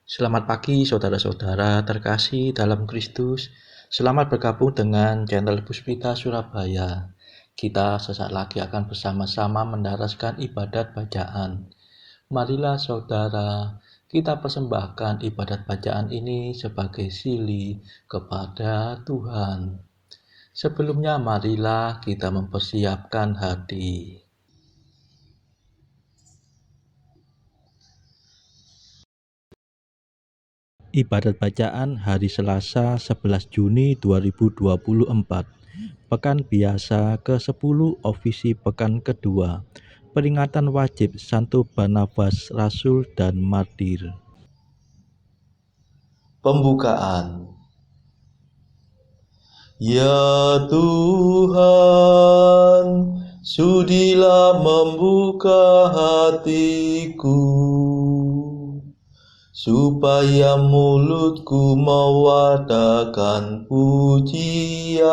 Selamat pagi saudara-saudara terkasih dalam Kristus. Selamat bergabung dengan channel Puspita Surabaya. Kita sesaat lagi akan bersama-sama mendaraskan ibadat bacaan. Marilah saudara, kita persembahkan ibadat bacaan ini sebagai sili kepada Tuhan. Sebelumnya marilah kita mempersiapkan hati. Ibadat bacaan hari Selasa 11 Juni 2024. Pekan biasa ke-10 Ofisi Pekan kedua. Peringatan wajib Santo Barnabas Rasul dan Martir. Pembukaan. Ya Tuhan, sudilah membuka hatiku, supaya mulutku mewartakan pujian-Mu.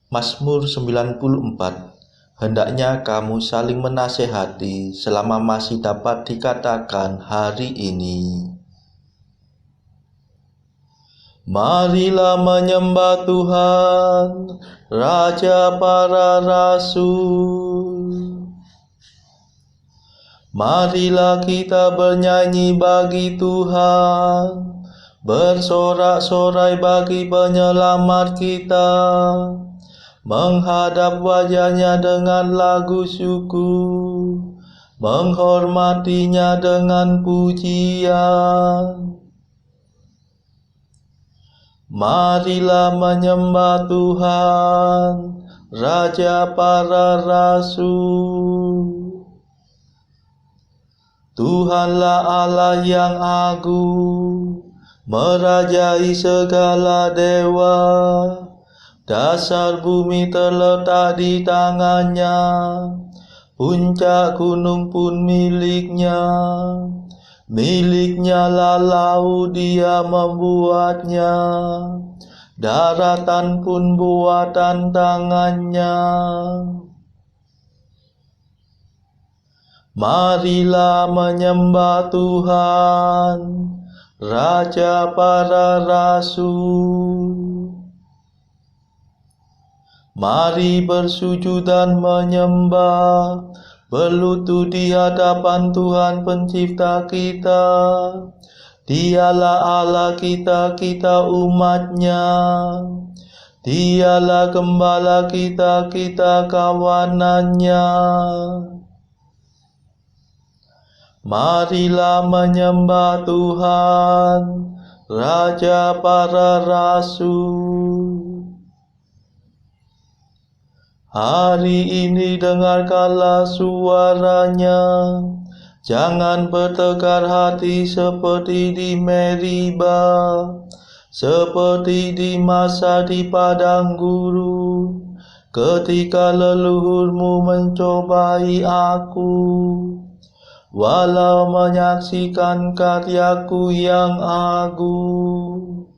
Mazmur 94. Hendaknya kamu saling menasehati selama masih dapat dikatakan hari ini. Marilah menyembah Tuhan, Raja para rasul. Marilah kita bernyanyi bagi Tuhan, bersorak-sorai bagi penyelamat kita, menghadap wajahnya dengan lagu syukur, menghormatinya dengan pujian. Marilah menyembah Tuhan, Raja para rasul. Tuhanlah Allah yang agung, merajai segala dewa. Dasar bumi terletak di tangannya, puncak gunung pun miliknya. Miliknya lah laut, dia membuatnya, daratan pun buatan tangannya. Marilah menyembah Tuhan, Raja para rasul. Mari bersujud dan menyembah, berlutut di hadapan Tuhan pencipta kita. Dialah Allah kita, kita umat-Nya. Dialah gembala kita, kita kawanan-Nya. Marilah menyembah Tuhan, Raja para rasul. Hari ini dengarkanlah suaranya, jangan bertegar hati seperti di Meriba, seperti di masa di padang gurun, ketika leluhurmu mencobai aku, walau menyaksikan karyaku yang agung.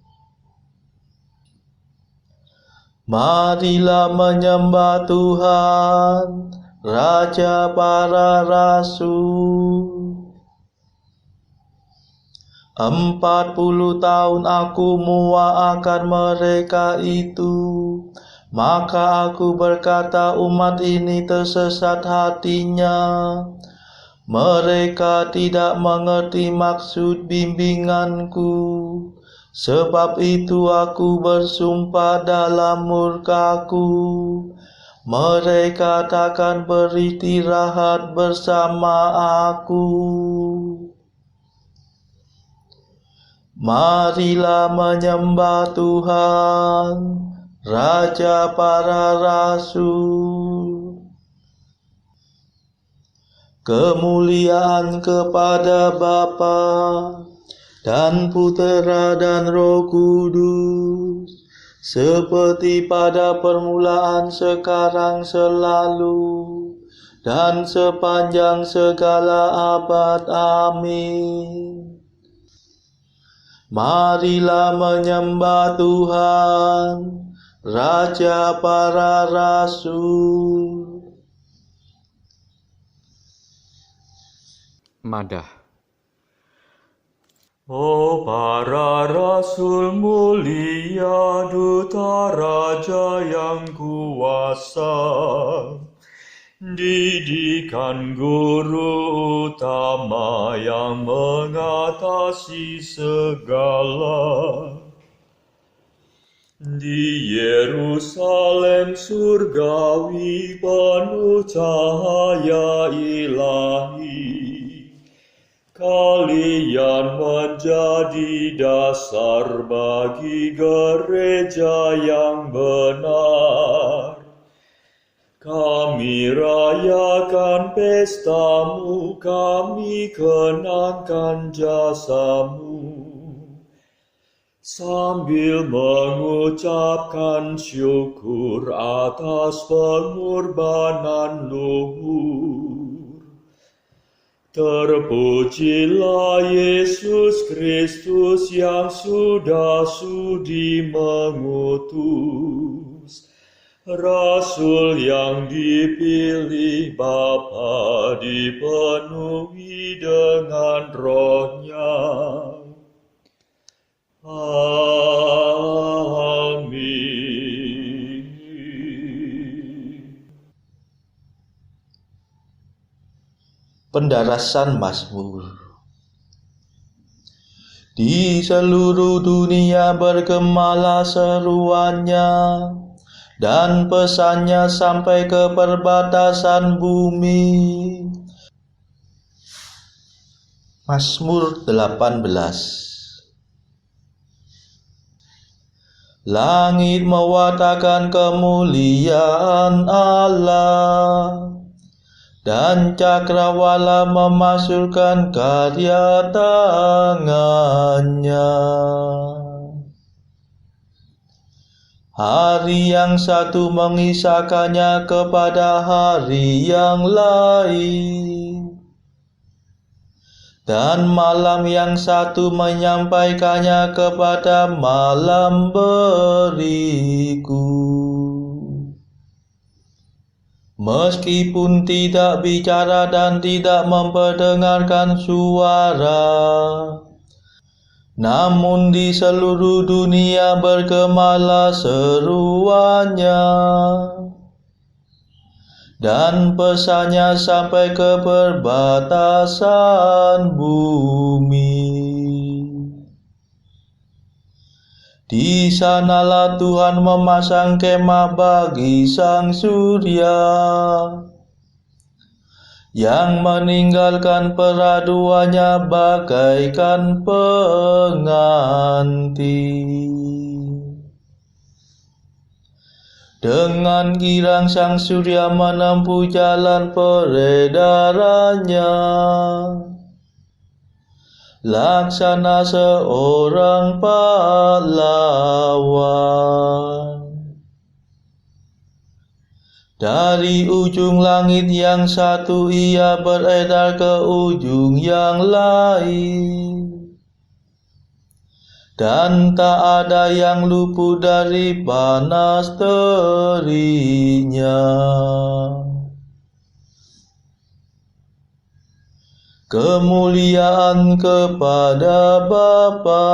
Marilah menyembah Tuhan, Raja para rasul. 40 tahun aku muak mereka itu, maka aku berkata umat ini tersesat hatinya. Mereka tidak mengerti maksud bimbinganku. Sebab itu aku bersumpah dalam murkaku, mereka takkan beristirahat bersama aku. Marilah menyembah Tuhan, Raja para rasul. Kemuliaan kepada Bapa dan Putera dan Roh Kudus, seperti pada permulaan, sekarang, selalu, dan sepanjang segala abad. Amin. Marilah menyembah Tuhan, Raja para rasul. Madah. Oh para rasul mulia, duta raja yang kuasa, didikan guru utama yang mengatasi segala. Di Yerusalem surgawi penuh cahaya ilahi, kalian menjadi dasar bagi gereja yang benar. Kami rayakan pestamu, kami kenangkan jasamu, sambil mengucapkan syukur atas pengorbanan luhur. Terpujilah Yesus Kristus yang sudah sudi mengutus Rasul yang dipilih Bapa, dipenuhi dengan Roh-Nya. Amin. Pendarasan Mazmur. Di seluruh dunia bergemalah seruannya, dan pesannya sampai ke perbatasan bumi. Mazmur 18. Langit mewartakan kemuliaan Allah, dan cakrawala memasyurkan karya tangannya. Hari yang satu mengisahkannya kepada hari yang lain, dan malam yang satu menyampaikannya kepada malam berikut. Meskipun tidak bicara dan tidak memperdengarkan suara, namun di seluruh dunia bergemalah seruannya, dan pesannya sampai ke perbatasan bumi. Di sanalah Tuhan memasang kemah bagi sang surya, yang meninggalkan peraduannya bagaikan pengantin. Dengan girang sang surya menempuh jalan peredarannya, laksana seorang pahlawan. Dari ujung langit yang satu ia beredar ke ujung yang lain, dan tak ada yang luput dari panas teriknya. Kemuliaan kepada Bapa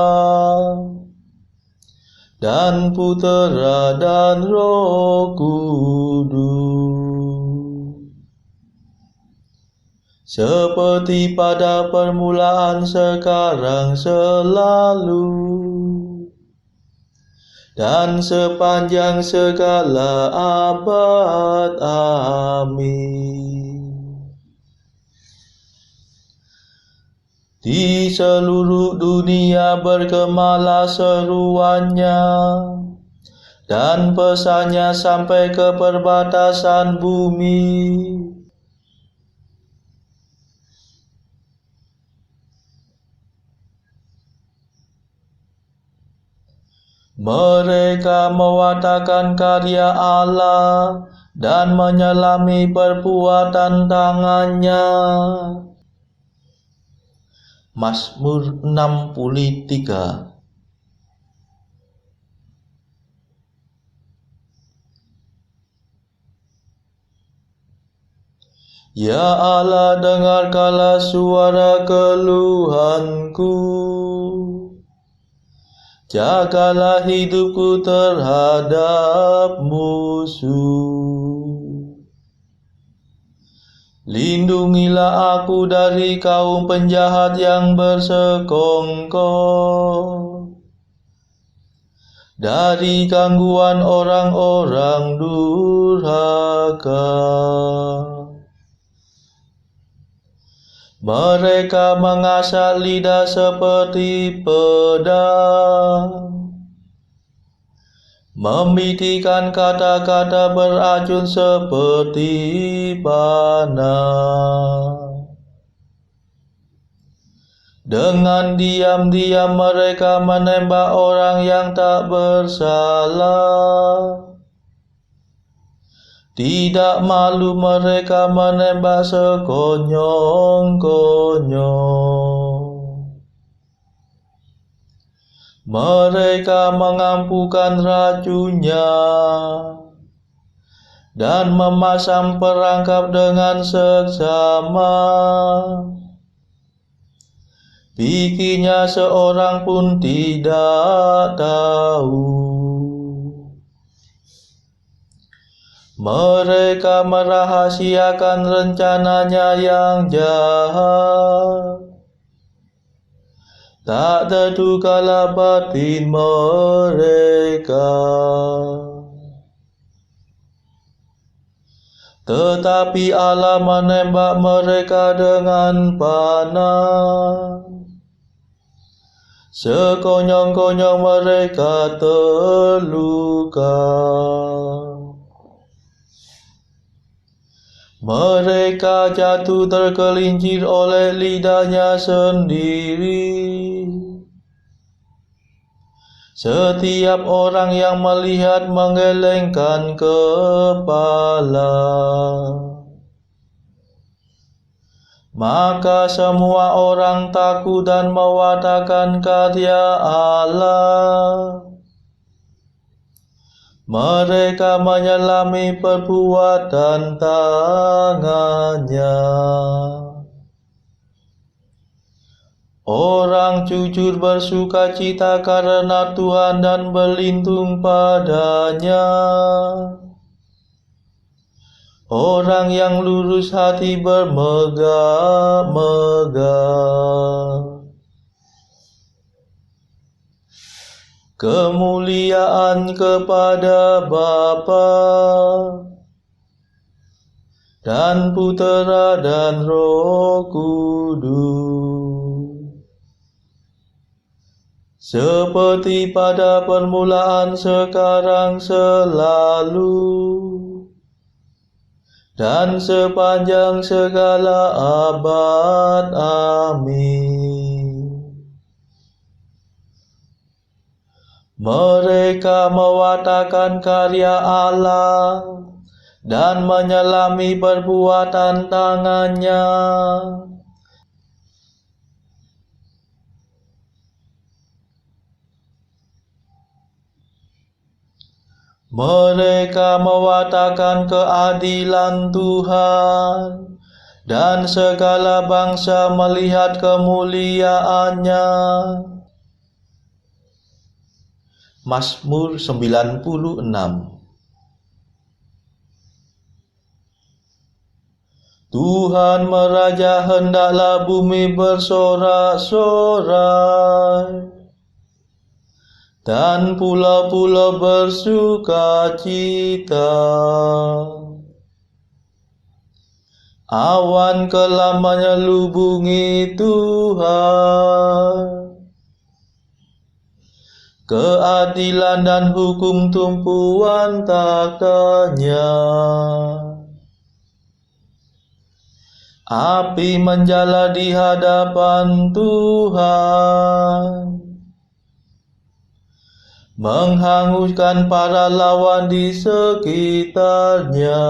dan Putera dan Roh Kudus, seperti pada permulaan, sekarang, selalu, dan sepanjang segala abad. Amin. Di seluruh dunia bergemalah seruannya, dan pesannya sampai ke perbatasan bumi. Mereka mewartakan karya Allah dan menyelami perbuatan tangannya. Mazmur 63. Ya Allah, dengarkanlah suara keluhanku. Jagalah hidupku terhadap musuh. Lindungilah aku dari kaum penjahat yang bersekongkol, dari gangguan orang-orang durhaka. Mereka mengasah lidah seperti pedang, membitikkan kata-kata beracun seperti panah. Dengan diam-diam mereka menembak orang yang tak bersalah. Tidak malu mereka menembak sekonyong-konyong. Mereka mengampukan racunnya dan memasang perangkap dengan seksama. Bikinnya seorang pun tidak tahu. Mereka merahasiakan rencananya yang jahat. Tak terdugalah batin mereka. Tetapi Allah menembak mereka dengan panah. Sekonyong-konyong mereka terluka. Mereka jatuh tergelincir oleh lidahnya sendiri. Setiap orang yang melihat menggelengkan kepala. Maka semua orang takut dan mewartakan karya Allah. Mereka menyelami perbuatan tangannya. Orang jujur bersukacita karena Tuhan dan berlindung padanya. Orang yang lurus hati bermegah-megah. Kemuliaan kepada Bapa dan Putera dan Roh Kudus, seperti pada permulaan, sekarang, selalu, dan sepanjang segala abad. Amin. Mereka mewartakan karya Allah dan menyelami perbuatan tangannya. Mereka mewartakan keadilan Tuhan, dan segala bangsa melihat kemuliaannya. Mazmur 96. Tuhan meraja, hendaklah bumi bersorak-sorai, dan pulau-pulau bersukacita. Awan kelam menyelubungi Tuhan, keadilan dan hukum tumpuan tahtanya. Api menjala di hadapan Tuhan, menghanguskan para lawan di sekitarnya.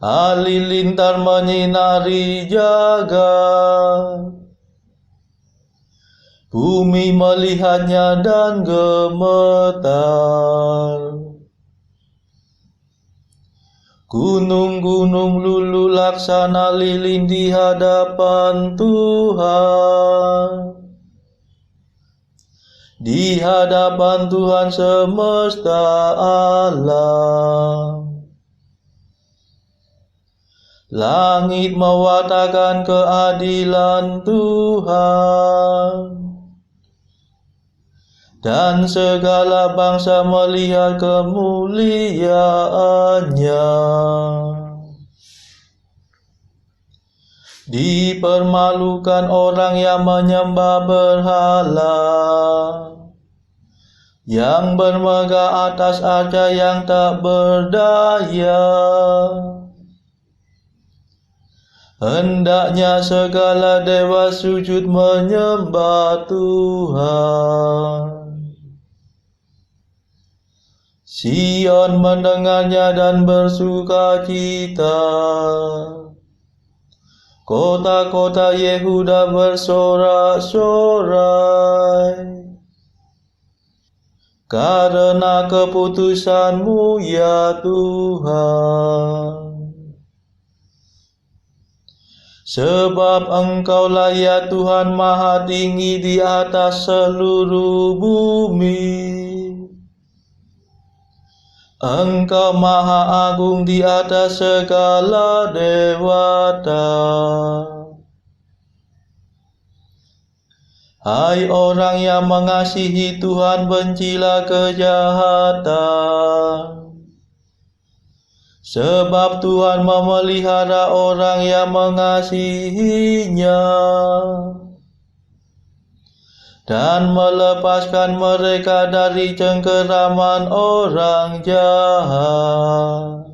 Halilintar menyinari jagat, bumi melihatnya dan gemetar. Gunung-gunung luluh laksana lilin di hadapan Tuhan. Di hadapan Tuhan semesta alam. Langit mewartakan keadilan Tuhan, dan segala bangsa melihat kemuliaannya. Dipermalukan orang yang menyembah berhala, yang bermegah atas arca yang tak berdaya. Hendaknya segala dewa sujud menyembah Tuhan. Sion mendengarnya dan bersukacita. Kota-kota Yehuda bersorak-sorai karena keputusan-Mu ya Tuhan. Sebab Engkaulah ya Tuhan maha tinggi di atas seluruh bumi. Engkau maha agung di atas segala dewata. Hai orang yang mengasihi Tuhan, bencilah kejahatan. Sebab Tuhan memelihara orang yang mengasihinya, dan melepaskan mereka dari cengkeraman orang jahat.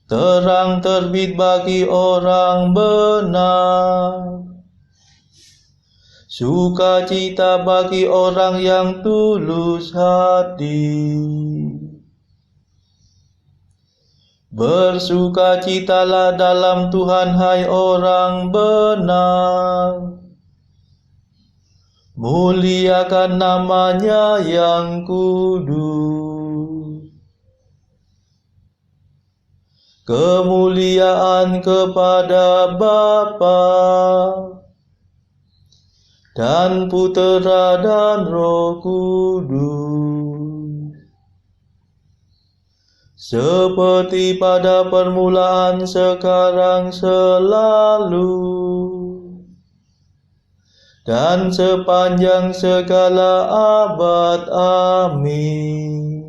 Terang terbit bagi orang benar, sukacita bagi orang yang tulus hati. Bersukacitalah dalam Tuhan, hai orang benar. Muliakan nama-Nya yang kudus. Kemuliaan kepada Bapa dan Putera dan Roh Kudus, seperti pada permulaan, sekarang, selalu, dan sepanjang segala abad. Amin.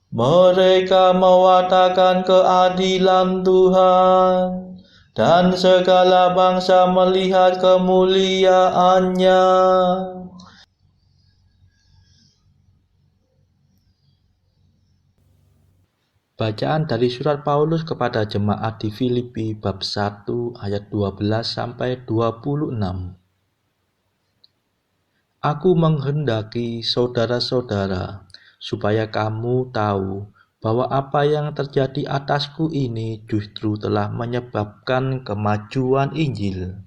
Mereka mewartakan keadilan Tuhan, dan segala bangsa melihat kemuliaannya. Bacaan dari surat Paulus kepada jemaat di Filipi bab 1 ayat 12 sampai 26. Aku menghendaki saudara-saudara supaya kamu tahu bahwa apa yang terjadi atasku ini justru telah menyebabkan kemajuan Injil,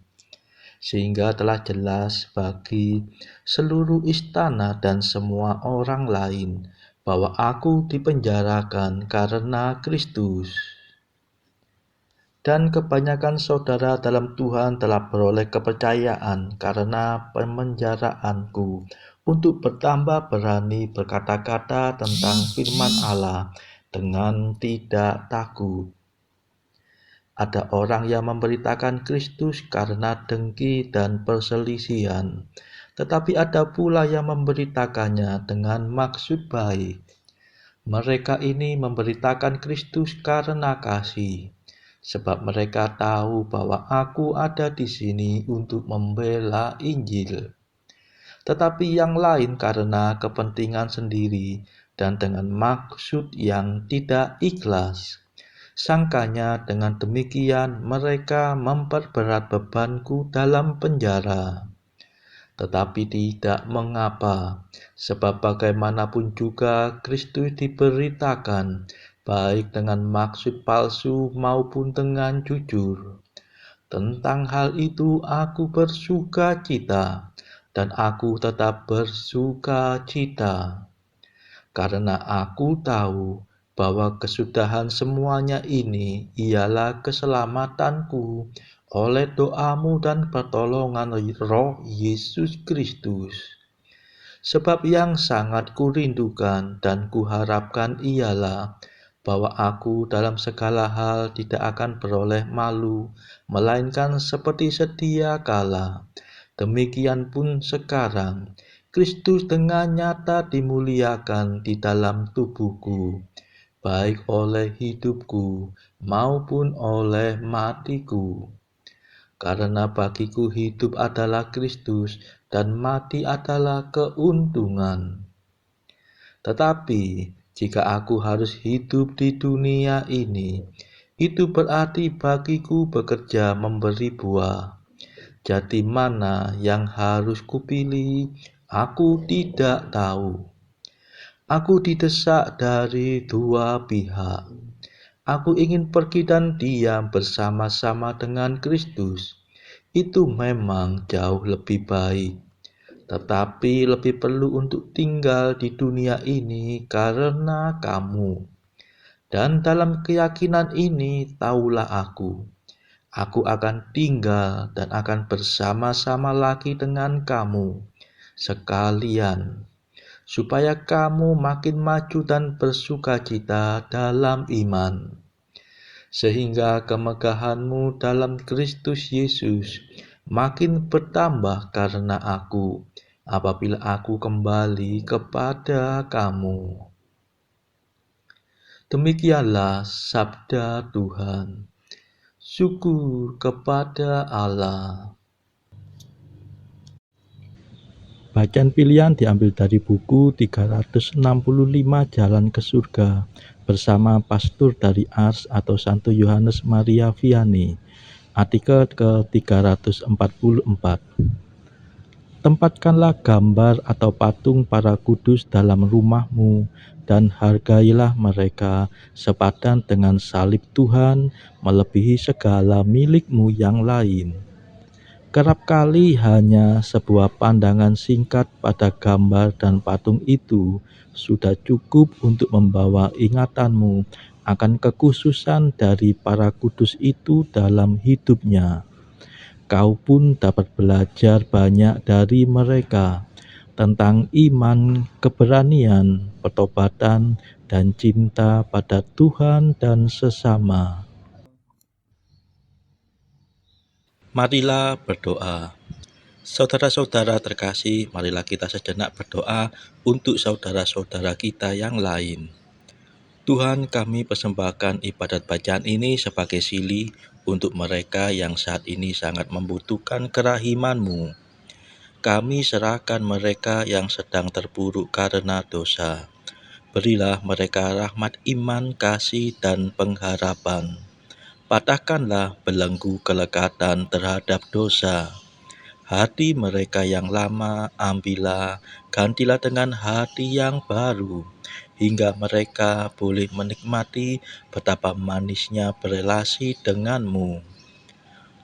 sehingga telah jelas bagi seluruh istana dan semua orang lain bahwa aku dipenjarakan karena Kristus. Dan kebanyakan saudara dalam Tuhan telah beroleh kepercayaan karena pemenjaraanku, untuk bertambah berani berkata-kata tentang firman Allah dengan tidak takut. Ada orang yang memberitakan Kristus karena dengki dan perselisihan, tetapi ada pula yang memberitakannya dengan maksud baik. Mereka ini memberitakan Kristus karena kasih, sebab mereka tahu bahwa aku ada di sini untuk membela Injil. Tetapi yang lain karena kepentingan sendiri dan dengan maksud yang tidak ikhlas. Sangkanya dengan demikian mereka memperberat bebanku dalam penjara. Tetapi tidak mengapa, sebab bagaimanapun juga Kristus diberitakan, baik dengan maksud palsu maupun dengan jujur. Tentang hal itu aku bersuka cita, dan aku tetap bersuka cita. Karena aku tahu bahwa kesudahan semuanya ini ialah keselamatanku oleh doamu dan pertolongan Roh Yesus Kristus. Sebab yang sangat kurindukan dan kuharapkan ialah bahwa aku dalam segala hal tidak akan beroleh malu, melainkan seperti sedia kala. Demikian pun sekarang, Kristus dengan nyata dimuliakan di dalam tubuhku, baik oleh hidupku maupun oleh matiku. Karena bagiku hidup adalah Kristus dan mati adalah keuntungan. Tetapi jika aku harus hidup di dunia ini, itu berarti bagiku bekerja memberi buah. Jadi mana yang harus kupilih, aku tidak tahu. Aku didesak dari dua pihak. Aku ingin pergi dan diam bersama-sama dengan Kristus. Itu memang jauh lebih baik. Tetapi lebih perlu untuk tinggal di dunia ini karena kamu. Dan dalam keyakinan ini taulah aku akan tinggal dan akan bersama-sama lagi dengan kamu sekalian, supaya kamu makin maju dan bersukacita dalam iman, sehingga kemegahanmu dalam Kristus Yesus makin bertambah karena aku, apabila aku kembali kepada kamu. Demikianlah sabda Tuhan. Syukur kepada Allah. Bacaan pilihan diambil dari buku 365 Jalan ke Surga bersama pastor dari Ars atau Santo Yohanes Maria Vianney. Artikel ke-344. Tempatkanlah gambar atau patung para kudus dalam rumahmu dan hargailah mereka sepadan dengan salib Tuhan melebihi segala milikmu yang lain. Kerap kali hanya sebuah pandangan singkat pada gambar dan patung itu sudah cukup untuk membawa ingatanmu akan kekhususan dari para kudus itu dalam hidupnya. Kau pun dapat belajar banyak dari mereka tentang iman, keberanian, pertobatan, dan cinta pada Tuhan dan sesama. Marilah berdoa. Saudara-saudara terkasih, marilah kita sejenak berdoa untuk saudara-saudara kita yang lain. Tuhan, kami persembahkan ibadat bacaan ini sebagai sili untuk mereka yang saat ini sangat membutuhkan kerahiman-Mu. Kami serahkan mereka yang sedang terpuruk karena dosa. Berilah mereka rahmat iman, kasih, dan pengharapan. Patahkanlah belenggu kelekatan terhadap dosa. Hati mereka yang lama ambillah, gantilah dengan hati yang baru, hingga mereka boleh menikmati betapa manisnya berelasi denganmu.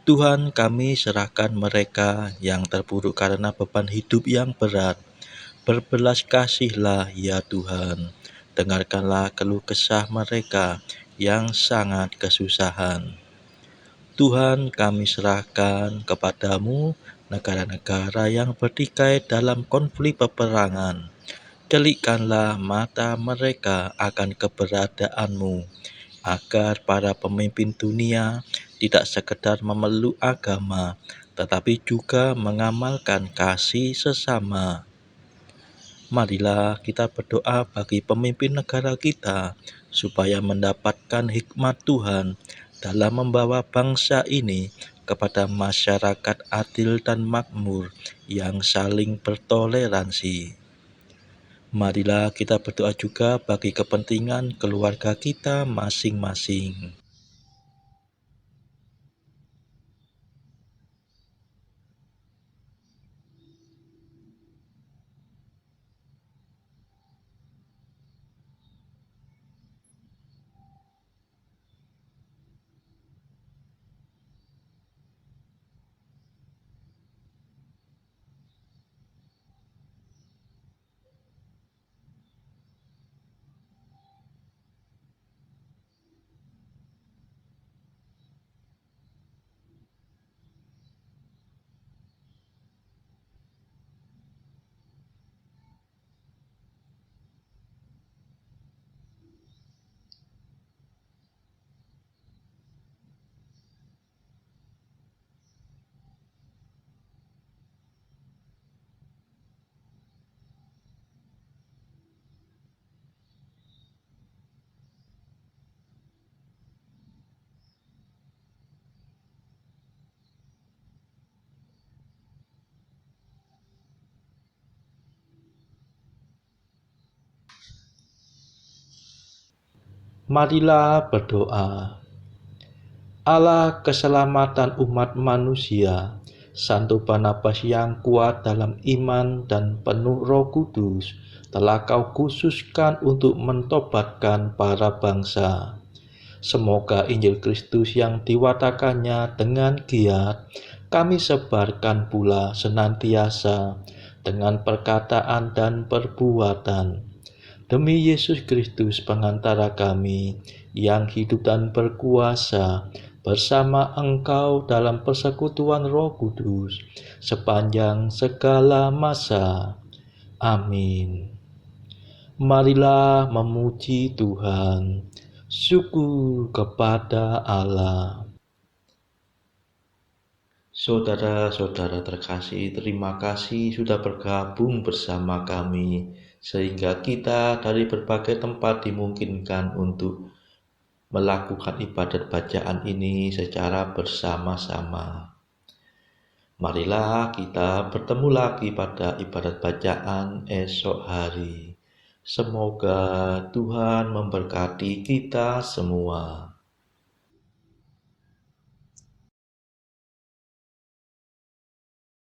Tuhan, kami serahkan mereka yang terpuruk karena beban hidup yang berat. Berbelas kasihlah ya Tuhan, dengarkanlah keluh kesah mereka yang sangat kesusahan. Tuhan, kami serahkan kepadamu negara-negara yang bertikai dalam konflik peperangan. Celikkanlah mata mereka akan keberadaanmu, agar para pemimpin dunia tidak sekedar memeluk agama, tetapi juga mengamalkan kasih sesama. Marilah kita berdoa bagi pemimpin negara kita, supaya mendapatkan hikmat Tuhan dalam membawa bangsa ini kepada masyarakat adil dan makmur yang saling bertoleransi. Marilah kita berdoa juga bagi kepentingan keluarga kita masing-masing. Marilah berdoa. Allah keselamatan umat manusia, Santo Barnabas yang kuat dalam iman dan penuh Roh Kudus, telah Kau khususkan untuk mentobatkan para bangsa. Semoga Injil Kristus yang diwatakannya dengan giat kami sebarkan pula senantiasa dengan perkataan dan perbuatan. Demi Yesus Kristus pengantara kami yang hidup dan berkuasa bersama Engkau dalam persekutuan Roh Kudus sepanjang segala masa. Amin. Marilah memuji Tuhan. Syukur kepada Allah. Saudara-saudara terkasih, terima kasih sudah bergabung bersama kami, sehingga kita dari berbagai tempat dimungkinkan untuk melakukan ibadat bacaan ini secara bersama-sama. Marilah kita bertemu lagi pada ibadat bacaan esok hari. Semoga Tuhan memberkati kita semua.